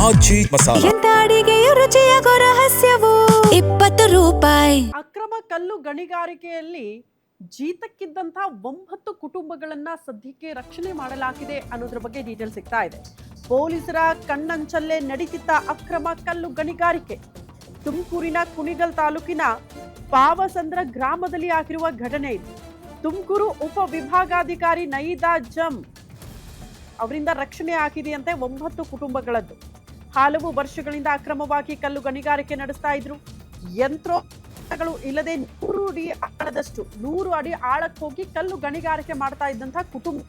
ಆಚಿ ಮಸಾಲ ಎಂತ ಅಡಿಗೆಯ ರುಚಿಯಾಗೋ ರಹಸ್ಯವು 20 ರೂಪಾಯಿ. ಅಕ್ರಮ ಕಲ್ಲು ಗಣಿಗಾರಿಕೆಯಲ್ಲಿ ಜೀತಕ್ಕಿದ್ದಂಥ 9 ಕುಟುಂಬಗಳನ್ನ ಸದ್ಯಕ್ಕೆ ರಕ್ಷಣೆ ಮಾಡಲಾಗಿದೆ ಅನ್ನೋದ್ರ ಬಗ್ಗೆ ಡೀಟೇಲ್ ಸಿಗ್ತಾ ಇದೆ. ಪೊಲೀಸರ ಕಣ್ಣಂಚಲ್ಲೇ ನಡೀತಿದ್ದ ಅಕ್ರಮ ಕಲ್ಲು ಗಣಿಗಾರಿಕೆ ತುಮಕೂರಿನ ಕುಣಿಗಲ್ ತಾಲೂಕಿನ ಪಾವಸಂದ್ರ ಗ್ರಾಮದಲ್ಲಿ ಆಗಿರುವ ಘಟನೆ ಇದು. ತುಮಕೂರು ಉಪ ವಿಭಾಗಾಧಿಕಾರಿ ನಯೀದಾ ಜಮ್ ಅವರಿಂದ ರಕ್ಷಣೆ ಆಗಿದೆಯಂತೆ 9 ಕುಟುಂಬಗಳದ್ದು. ಹಲವು ವರ್ಷಗಳಿಂದ ಅಕ್ರಮವಾಗಿ ಕಲ್ಲು ಗಣಿಗಾರಿಕೆ ನಡೆಸ್ತಾ ಇದ್ರು. ಯಂತ್ರೋಪಕರಣಗಳು ಇಲ್ಲದೆ 100 ಅಡಿ ಆಳಕ್ಕೆ ಹೋಗಿ ಕಲ್ಲು ಗಣಿಗಾರಿಕೆ ಮಾಡ್ತಾ ಇದ್ದಂತಹ ಕುಟುಂಬ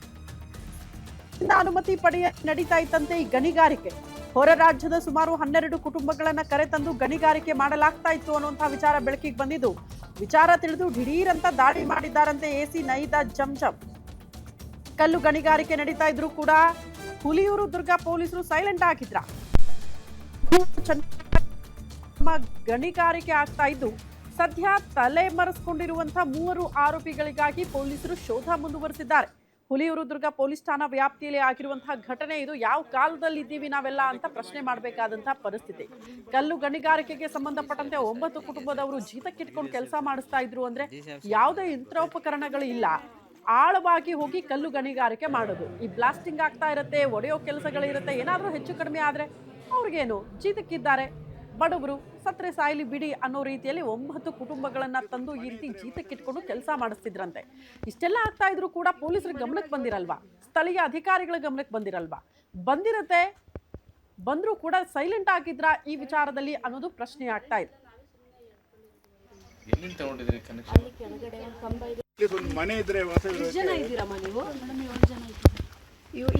ಅನುಮತಿ ಪಡೆಯ ನಡೀತಾ ಇತ್ತಂತೆ ಈ ಗಣಿಗಾರಿಕೆ. ಹೊರ ರಾಜ್ಯದ ಸುಮಾರು 12 ಕುಟುಂಬಗಳನ್ನ ಕರೆತಂದು ಗಣಿಗಾರಿಕೆ ಮಾಡಲಾಗ್ತಾ ಇತ್ತು ಅನ್ನುವಂತಹ ವಿಚಾರ ಬೆಳಕಿಗೆ ಬಂದಿದ್ದು. ವಿಚಾರ ತಿಳಿದು ದಿಢೀರಂತ ದಾಳಿ ಮಾಡಿದ್ದಾರಂತೆ ಎಸಿ ನಯೀದಾ ಜಮ್. ಕಲ್ಲು ಗಣಿಗಾರಿಕೆ ನಡೀತಾ ಇದ್ರು ಕೂಡ ಹುಲಿಯೂರು ದುರ್ಗ ಪೊಲೀಸರು ಸೈಲೆಂಟ್ ಆಗಿದ್ರ. ಗಣಿಗಾರಿಕೆ ಆಗ್ತಾ ಇದ್ದು ಸದ್ಯ ತಲೆ ಮರೆಸಿಕೊಂಡಿರುವಂತಹ 3 ಆರೋಪಿಗಳಿಗಾಗಿ ಪೊಲೀಸರು ಶೋಧ ಮುಂದುವರೆಸಿದ್ದಾರೆ. ಹುಲಿಯೂರು ದುರ್ಗ ಪೊಲೀಸ್ ಠಾಣಾ ವ್ಯಾಪ್ತಿಯಲ್ಲಿ ಆಗಿರುವಂತಹ ಘಟನೆ ಇದು. ಯಾವ ಕಾಲದಲ್ಲಿ ಇದ್ದೀವಿ ನಾವೆಲ್ಲ ಅಂತ ಪ್ರಶ್ನೆ ಮಾಡಬೇಕಾದಂತಹ ಪರಿಸ್ಥಿತಿ. ಕಲ್ಲು ಗಣಿಗಾರಿಕೆಗೆ ಸಂಬಂಧಪಟ್ಟಂತೆ 9 ಕುಟುಂಬದವರು ಜೀತಕ್ಕಿಟ್ಕೊಂಡು ಕೆಲಸ ಮಾಡಿಸ್ತಾ ಇದ್ರು. ಅಂದ್ರೆ ಯಾವುದೇ ಯಂತ್ರೋಪಕರಣಗಳು ಇಲ್ಲ, ಆಳವಾಗಿ ಹೋಗಿ ಕಲ್ಲು ಗಣಿಗಾರಿಕೆ ಮಾಡೋದು. ಈ ಬ್ಲಾಸ್ಟಿಂಗ್ ಆಗ್ತಾ ಇರುತ್ತೆ, ಒಡೆಯೋ ಕೆಲಸಗಳಿರುತ್ತೆ. ಏನಾದ್ರೂ ಹೆಚ್ಚು ಕಡಿಮೆ ಆದ್ರೆ ಅವ್ರಿಗೇನು, ಜೀತಕ್ಕಿದ್ದಾರೆ, ಬಡವರು, ಸತ್ರೆ ಸಾಯ್ಲಿ ಬಿಡಿ ಅನ್ನೋ ರೀತಿಯಲ್ಲಿ 9 ಕುಟುಂಬಗಳನ್ನ ತಂದು ಈ ರೀತಿ ಜೀತಕ್ಕಿಟ್ಕೊಂಡು ಕೆಲಸ ಮಾಡಿಸ್ತಿದ್ರಂತೆ. ಇಷ್ಟೆಲ್ಲ ಆಗ್ತಾ ಇದ್ರು ಕೂಡ ಪೊಲೀಸರ ಗಮನಕ್ಕೆ ಬಂದಿರಲ್ವಾ, ಸ್ಥಳೀಯ ಅಧಿಕಾರಿಗಳ ಗಮನಕ್ಕೆ ಬಂದಿರಲ್ವಾ? ಬಂದಿರತ್ತೆ, ಬಂದ್ರೂ ಕೂಡ ಸೈಲೆಂಟ್ ಆಗಿದ್ರ ಈ ವಿಚಾರದಲ್ಲಿ ಅನ್ನೋದು ಪ್ರಶ್ನೆ ಆಗ್ತಾ ಇದೆ. ಮನೆ ಇದ್ರೆ ಜನ ಇದ್ದೀರಮ್ಮ ನೀವು?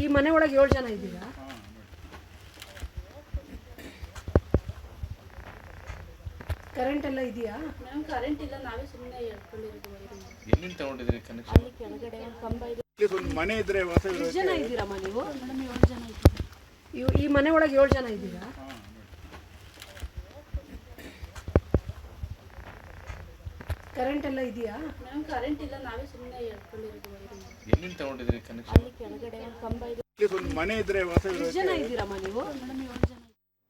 ಈ ಮನೆ ಒಳಗೆ 7 ಜನ ಇದ್ದೀರಾ? ಕರೆಂಟ್ ಎಲ್ಲ ಇದೆಯಾ? ಕರೆಂಟ್ ಇಲ್ಲ, ನಾವೇ ಸುಮ್ಮನೆ ಹೇಳ್ಕೊಂಡಿರೋದು. ಎಲ್ಲಿಂದ ತಗೊಂಡಿದ್ರಿ ಕನೆಕ್ಷನ್? ಅಲ್ಲಿ ಕೆಳಗಡೆ ಒಂದು ಕಂಬ ಇದೆ. ಮನೆ ಇದ್ರೆ ಎಷ್ಟು ಜನ ಇದ್ದೀರಮ್ಮ ನೀವು? 7 ಜನ ಇದ್ದೀವಿ. ಈ ಮನೆ ಒಳಗೆ 7 ಜನ ಇದ್ದೀರಾ? ಕರೆಂಟ್ ಎಲ್ಲ ಇದೆಯಾ? ಕರೆಂಟ್ ಇಲ್ಲ, ನಾವೇ ಸುಮ್ಮನೆ ಹೇಳ್ಕೊಂಡಿರೋದು. ಎಲ್ಲಿಂದ ತಗೊಂಡಿದ್ರಿ ಕನೆಕ್ಷನ್? ಅಲ್ಲಿ ಕೆಳಗಡೆ ಒಂದು ಕಂಬ ಇದೆ. ಮನೆ ಇದ್ರೆ ಎಷ್ಟು ಜನ ಇದ್ದೀರಮ್ಮ ನೀವು? 7 ಜನ.